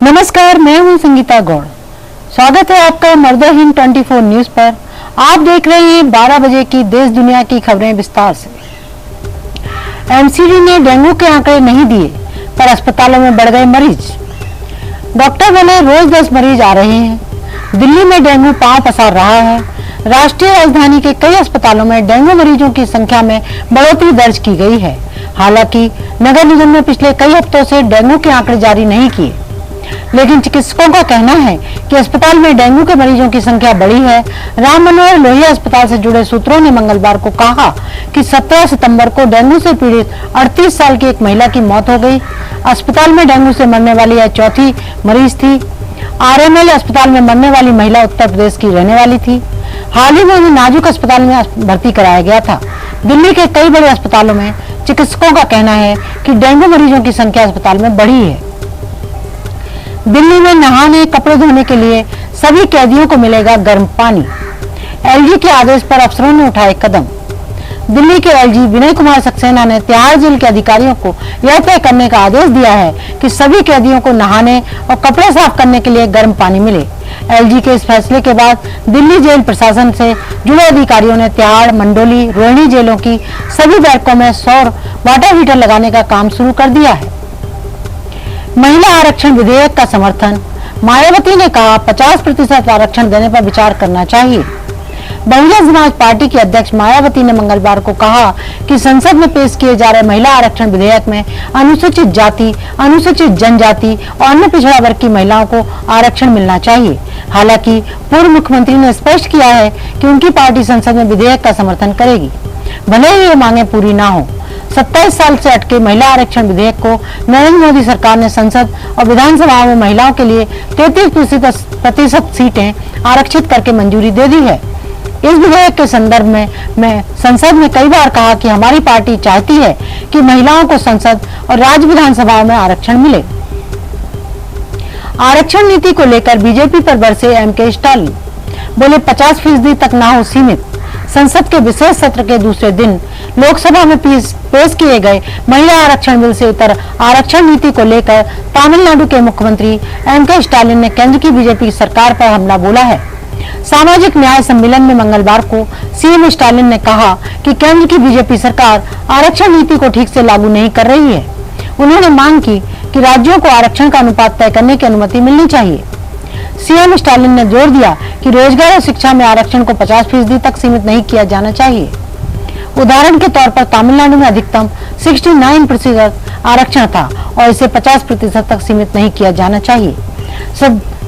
नमस्कार, मैं हूं संगीता गौड़। स्वागत है आपका मर्दो हिंद 24 न्यूज पर। आप देख रहे हैं 12 बजे की देश दुनिया की खबरें विस्तार से। एमसीडी ने डेंगू के आंकड़े नहीं दिए, पर अस्पतालों में बढ़ गए मरीज। डॉक्टर बोले रोज 10 मरीज आ रहे हैं। दिल्ली में डेंगू पांव पसार रहा है। राष्ट्रीय राजधानी के कई अस्पतालों में डेंगू मरीजों की संख्या में बढ़ोतरी दर्ज की गई है। हालांकि नगर निगम ने पिछले कई हफ्तों से डेंगू के आंकड़े जारी नहीं किए, लेकिन चिकित्सकों का कहना है कि अस्पताल में डेंगू के मरीजों की संख्या बढ़ी है। राम मनोहर लोहिया अस्पताल से जुड़े सूत्रों ने मंगलवार को कहा कि 17 सितंबर को डेंगू से पीड़ित 38 साल की एक महिला की मौत हो गई। अस्पताल में डेंगू से मरने वाली यह चौथी मरीज थी। आरएमएल अस्पताल में मरने वाली महिला उत्तर प्रदेश की रहने वाली थी। हाल ही में उन्हें नाजुक अस्पताल में भर्ती कराया गया था। दिल्ली के कई बड़े अस्पतालों में चिकित्सकों का कहना है कि डेंगू मरीजों की संख्या अस्पताल में बढ़ी है। दिल्ली में नहाने, कपड़े धोने के लिए सभी कैदियों को मिलेगा गर्म पानी। एलजी के आदेश पर अफसरों ने उठाए कदम। दिल्ली के एलजी विनय कुमार सक्सेना ने तिहाड़ जेल के अधिकारियों को यह तय करने का आदेश दिया है कि सभी कैदियों को नहाने और कपड़े साफ करने के लिए गर्म पानी मिले। एलजी के इस फैसले के बाद दिल्ली जेल प्रशासन से जुड़े अधिकारियों ने तिहाड़, मंडोली, रोहिणी जेलों की सभी बैरकों में सौर वाटर हीटर लगाने का काम शुरू कर दिया है। महिला आरक्षण विधेयक का समर्थन। मायावती ने कहा 50% आरक्षण देने पर विचार करना चाहिए। बहुजन समाज पार्टी की अध्यक्ष मायावती ने मंगलवार को कहा कि संसद में पेश किए जा रहे महिला आरक्षण विधेयक में अनुसूचित जाति, अनुसूचित जनजाति और अन्य पिछड़ा वर्ग की महिलाओं को आरक्षण मिलना चाहिए। हालांकि पूर्व मुख्यमंत्री ने स्पष्ट किया है कि उनकी पार्टी संसद में विधेयक का समर्थन करेगी, भले ही ये मांगे पूरी न हो। 27 साल से अटके महिला आरक्षण विधेयक को नरेंद्र मोदी सरकार ने संसद और विधानसभाओं में महिलाओं के लिए 33% सीटें आरक्षित करके मंजूरी दे दी है। इस विधेयक के संदर्भ में संसद में कई बार कहा कि हमारी पार्टी चाहती है कि महिलाओं को संसद और राज्य विधानसभाओं में आरक्षण मिले। आरक्षण नीति को लेकर बीजेपी पर बरसे एमके स्टालिन। बोले 50% तक ना हो सीमित। संसद के विशेष सत्र के दूसरे दिन लोकसभा में पेश किए गए महिला आरक्षण बिल से इतर आरक्षण नीति को लेकर तमिलनाडु के मुख्यमंत्री एमके स्टालिन ने केंद्र की बीजेपी सरकार पर हमला बोला है। सामाजिक न्याय सम्मेलन में मंगलवार को सीएम स्टालिन ने कहा कि केंद्र की बीजेपी सरकार आरक्षण नीति को ठीक से लागू नहीं कर रही है। उन्होंने मांग की कि राज्यों को आरक्षण का अनुपात तय करने की अनुमति मिलनी चाहिए। सीएम स्टालिन ने जोर दिया कि रोजगार और शिक्षा में आरक्षण को 50% तक सीमित नहीं किया जाना चाहिए। उदाहरण के तौर पर तमिलनाडु में अधिकतम 69% आरक्षण था और इसे 50% तक सीमित नहीं किया जाना चाहिए।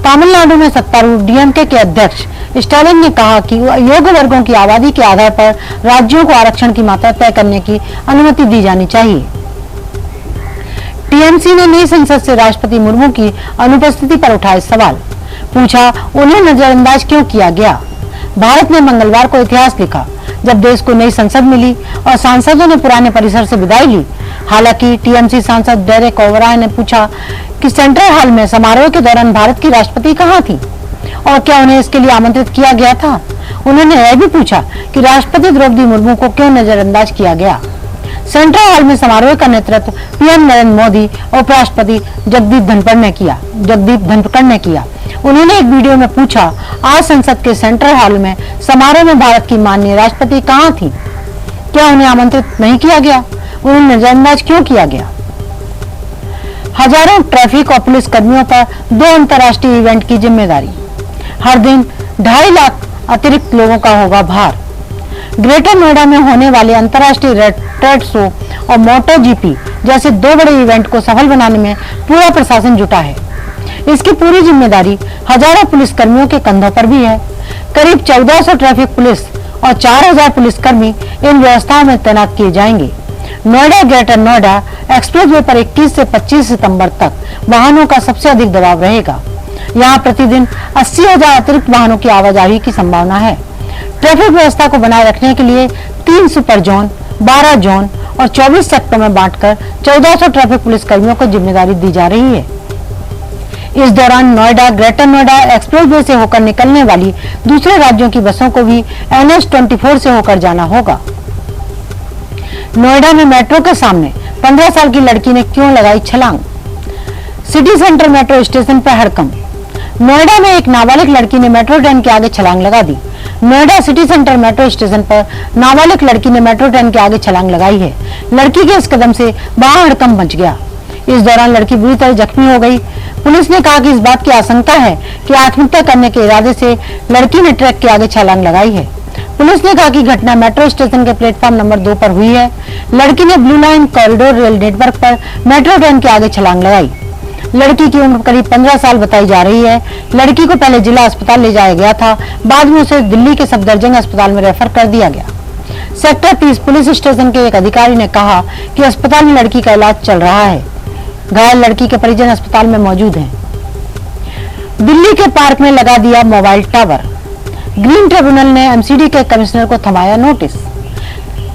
तमिलनाडु में सत्तारूढ़ डीएमके के अध्यक्ष स्टालिन ने कहा कि योग्य वर्गों की आबादी के आधार पर राज्यों को आरक्षण की मात्रा तय करने की अनुमति दी जानी चाहिए। टीएमसी ने नई संसद से राष्ट्रपति मुर्मू की अनुपस्थिति पर उठाए सवाल। पूछा उन्हें नजरअंदाज क्यों किया गया। भारत ने मंगलवार को इतिहास लिखा जब देश को नई संसद मिली और सांसदों ने पुराने परिसर से विदाई ली। हालांकि टीएमसी सांसद डेरेक ओबराय ने पूछा कि सेंट्रल हॉल में समारोह के दौरान भारत की राष्ट्रपति कहाँ थी और क्या उन्हें इसके लिए आमंत्रित किया गया था। उन्होंने यह भी पूछा कि राष्ट्रपति द्रौपदी मुर्मू को क्यों नजरअंदाज किया गया। सेंट्रल हॉल में समारोह का नेतृत्व पीएम नरेंद्र मोदी और उपराष्ट्रपति जगदीप धनखड़ ने किया। उन्होंने एक वीडियो में पूछा, आज संसद के सेंट्रल हॉल में समारोह में भारत की माननीय राष्ट्रपति कहाँ थी, क्या उन्हें आमंत्रित नहीं किया गया, उन्हें नजरअंदाज क्यों किया गया। हजारों ट्रैफिक और पुलिस कर्मियों पर 2 अंतर्राष्ट्रीय इवेंट की जिम्मेदारी। हर दिन 2.5 लाख अतिरिक्त लोगों का होगा भार। ग्रेटर नोएडा में होने वाले अंतर्राष्ट्रीय ट्रेड शो और मोटो जीपी जैसे 2 बड़े इवेंट को सफल बनाने में पूरा प्रशासन जुटा है। इसकी पूरी जिम्मेदारी हजारों पुलिस कर्मियों के कंधों पर भी है। करीब 1400 ट्रैफिक पुलिस और 4000 पुलिसकर्मी इन व्यवस्थाओं में तैनात किए जाएंगे। नोएडा ग्रेटर नोएडा एक्सप्रेसवे पर 21 से 25 सितंबर तक वाहनों का सबसे अधिक दबाव रहेगा। यहाँ प्रतिदिन 80,000 अतिरिक्त वाहनों की आवाजाही की संभावना है। ट्रैफिक व्यवस्था को बनाए रखने के लिए 3 सुपर जोन, 12 जोन और 24 सेक्टर में बांटकर 1400 ट्रैफिक पुलिस कर्मियों को जिम्मेदारी दी जा रही है। इस दौरान नोएडा ग्रेटर नोएडा एक्सप्रेसवे से होकर निकलने वाली दूसरे राज्यों की बसों को भी NH-24 से होकर जाना होगा। नोएडा में मेट्रो के सामने 15 साल की लड़की ने क्यों लगाई छलांग। सिटी सेंटर मेट्रो स्टेशन पर हड़कंप। नोएडा में एक नाबालिग लड़की ने मेट्रो ट्रेन के आगे छलांग लगा दी। Noida city centre metro station पर नाबालिग लड़की ने मेट्रो ट्रेन के आगे छलांग लगाई है। लड़की के इस कदम से वहां हड़कंप मच गया। इस दौरान लड़की बुरी तरह जख्मी हो गई। पुलिस ने कहा कि इस बात की आशंका है कि आत्महत्या करने के इरादे से लड़की ने ट्रक के आगे छलांग लगाई है। पुलिस ने कहा कि घटना मेट्रो स्टेशन के प्लेटफॉर्म नंबर 2 पर हुई है। लड़की ने blue line corridor rail network पर मेट्रो ट्रेन के आगे छलांग लगाई। लड़की की उम्र करीब 15 साल बताई जा रही है। लड़की को पहले जिला अस्पताल ले जाया गया था, बाद में उसे दिल्ली के सफदरजंग अस्पताल में रेफर कर दिया गया। सेक्टर 30 पुलिस स्टेशन के एक अधिकारी ने कहा कि अस्पताल में लड़की का इलाज चल रहा है। घायल लड़की के परिजन अस्पताल में मौजूद हैं। दिल्ली के पार्क में लगा दिया मोबाइल टावर। ग्रीन ट्रिब्यूनल ने एमसीडी के कमिश्नर को थमाया नोटिस।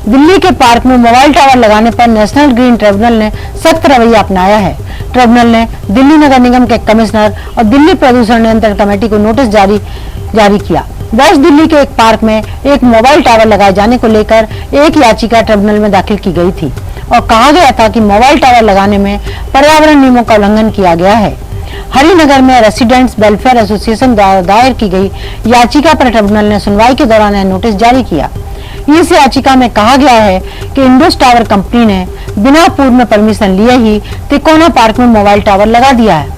दिल्ली के पार्क में मोबाइल टावर लगाने पर नेशनल ग्रीन ट्रिब्यूनल ने सख्त रवैया अपनाया है। ट्रिब्यूनल ने दिल्ली नगर निगम के कमिश्नर और दिल्ली प्रदूषण नियंत्रण कमेटी को नोटिस जारी किया। वेस्ट दिल्ली के एक पार्क में एक मोबाइल टावर लगाए जाने को लेकर एक याचिका ट्रिब्यूनल में दाखिल की गई थी और कहा गया था कि मोबाइल टावर लगाने में पर्यावरण नियमों का उल्लंघन किया गया है। हरिनगर में रेसिडेंट्स वेलफेयर एसोसिएशन द्वारा दायर की गई याचिका पर ट्रिब्यूनल ने सुनवाई के दौरान नोटिस जारी किया। इस याचिका में कहा गया है कि इंडस टावर कंपनी ने बिना पूर्व में परमिशन लिए ही तिकोना पार्क में मोबाइल टावर लगा दिया है।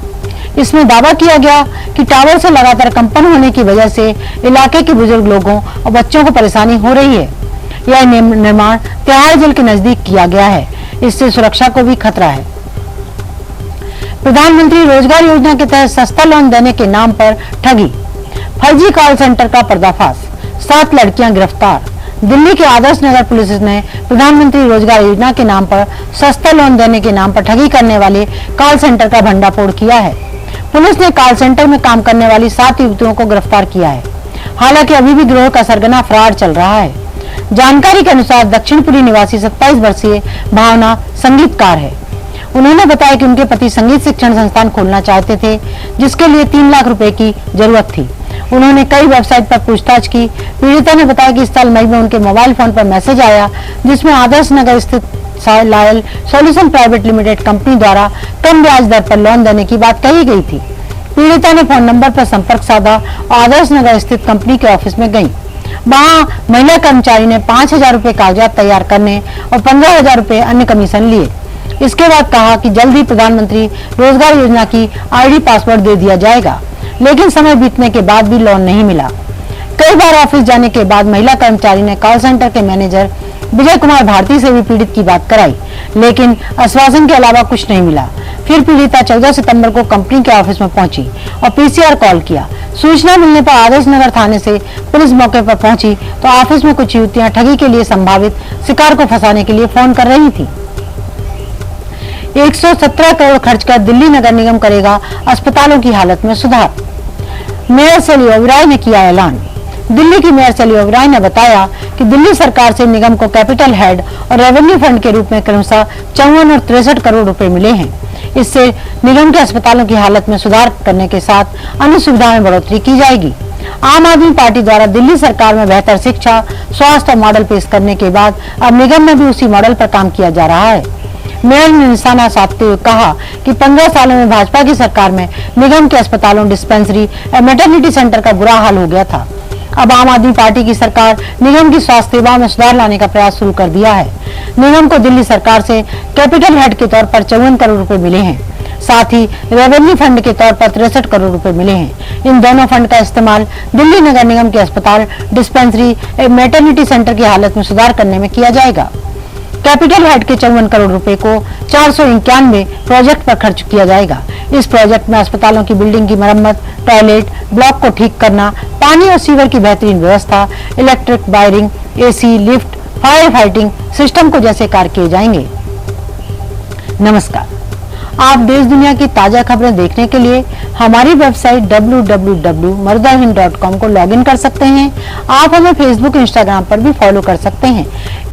इसमें दावा किया गया कि टावर से लगातार कंपन होने की वजह से इलाके के बुजुर्ग लोगों और बच्चों को परेशानी हो रही है। यह निर्माण तिहाड़ जेल के नजदीक किया गया है। इससे सुरक्षा को भी खतरा है। प्रधानमंत्री रोजगार योजना के तहत सस्ता लोन देने के नाम पर ठगी। फर्जी कॉल सेंटर का पर्दाफाश। 7 लड़कियां गिरफ्तार। दिल्ली के आदर्श नगर पुलिस ने प्रधानमंत्री रोजगार योजना के नाम पर सस्ता लोन देने के नाम पर ठगी करने वाले कॉल सेंटर का भंडाफोड़ किया है। पुलिस ने कॉल सेंटर में काम करने वाली 7 युवतियों को गिरफ्तार किया है। हालांकि अभी भी गिरोह का सरगना फरार चल रहा है। जानकारी के अनुसार दक्षिणपुरी निवासी 27 वर्षीय भावना संगीतकार है। उन्होंने बताया कि उनके पति संगीत शिक्षण संस्थान खोलना चाहते थे, जिसके लिए 3 लाख रुपए की जरूरत थी। उन्होंने कई वेबसाइट पर पूछताछ की। पीड़िता ने बताया कि इस साल मई में उनके मोबाइल फोन पर मैसेज आया, जिसमें आदर्श नगर स्थित Lyell solution private limited company द्वारा कम ब्याज दर पर लोन देने की बात कही गई थी। पीड़िता ने फोन नंबर पर संपर्क साधा और आदर्श नगर स्थित कंपनी के ऑफिस में गई। वहां महिला कर्मचारी ने 5,000 रुपए कागजात तैयार करने और 15,000 रुपए अन्य कमीशन लिए। इसके बाद कहा कि जल्द ही प्रधानमंत्री रोजगार योजना की आईडी पासवर्ड दे दिया जाएगा, लेकिन समय बीतने के बाद भी लोन नहीं मिला। कई बार ऑफिस जाने के बाद महिला कर्मचारी ने कॉल सेंटर के मैनेजर विजय कुमार भारती से भी पीड़ित की बात कराई, लेकिन आश्वासन के अलावा कुछ नहीं मिला। फिर पीड़िता 14 सितंबर को कंपनी के ऑफिस में पहुंची और पीसीआर कॉल किया। सूचना मिलने पर आदर्श नगर थाने से पुलिस मौके पर पहुंची तो ऑफिस में कुछ युवतियां ठगी के लिए संभावित शिकार को फंसाने के लिए फोन कर रही थी। 117 करोड़ खर्च कर दिल्ली नगर निगम करेगा अस्पतालों की हालत में सुधार। मेयर शैली ओबेरॉय ने किया ऐलान। दिल्ली की मेयर शैली ओबेरॉय ने बताया कि दिल्ली सरकार से निगम को कैपिटल हेड और रेवेन्यू फंड के रूप में क्रमशः 54 और 63 करोड़ रुपए मिले हैं। इससे निगम के अस्पतालों की हालत में सुधार करने के साथ अन्य सुविधाओं में बढ़ोतरी की जाएगी। आम आदमी पार्टी द्वारा दिल्ली सरकार में बेहतर शिक्षा, स्वास्थ्य मॉडल पेश करने के बाद अब निगम में भी उसी मॉडल पर काम किया जा रहा है। मेयर ने निशाना साधते हुए कहा कि 15 सालों में भाजपा की सरकार में निगम के अस्पतालों, डिस्पेंसरी और मैटरनिटी सेंटर का बुरा हाल हो गया था। अब आम आदमी पार्टी की सरकार निगम की स्वास्थ्य सेवाओं में सुधार लाने का प्रयास शुरू कर दिया है। निगम को दिल्ली सरकार से कैपिटल हेड के तौर पर 54 करोड़ रुपए मिले हैं। साथ ही रेवेन्यू फंड के तौर पर 63 करोड़ रुपए मिले हैं। इन दोनों फंड का इस्तेमाल दिल्ली नगर निगम के अस्पताल, डिस्पेंसरी और मैटरनिटी सेंटर की हालत में सुधार करने में किया जाएगा। कैपिटल हेड के 54 करोड़ रुपए को 491 प्रोजेक्ट पर खर्च किया जाएगा। इस प्रोजेक्ट में अस्पतालों की बिल्डिंग की मरम्मत, टॉयलेट ब्लॉक को ठीक करना, पानी और सीवर की बेहतरीन व्यवस्था, electric wiring, AC, lift, fire fighting system को जैसे कार्य किए जाएंगे। नमस्कार, आप देश दुनिया की ताजा खबरें देखने के लिए हमारी वेबसाइट www.marudahind.com को लॉगिन कर सकते हैं। आप हमें फेसबुक, इंस्टाग्राम पर भी फॉलो कर सकते हैं।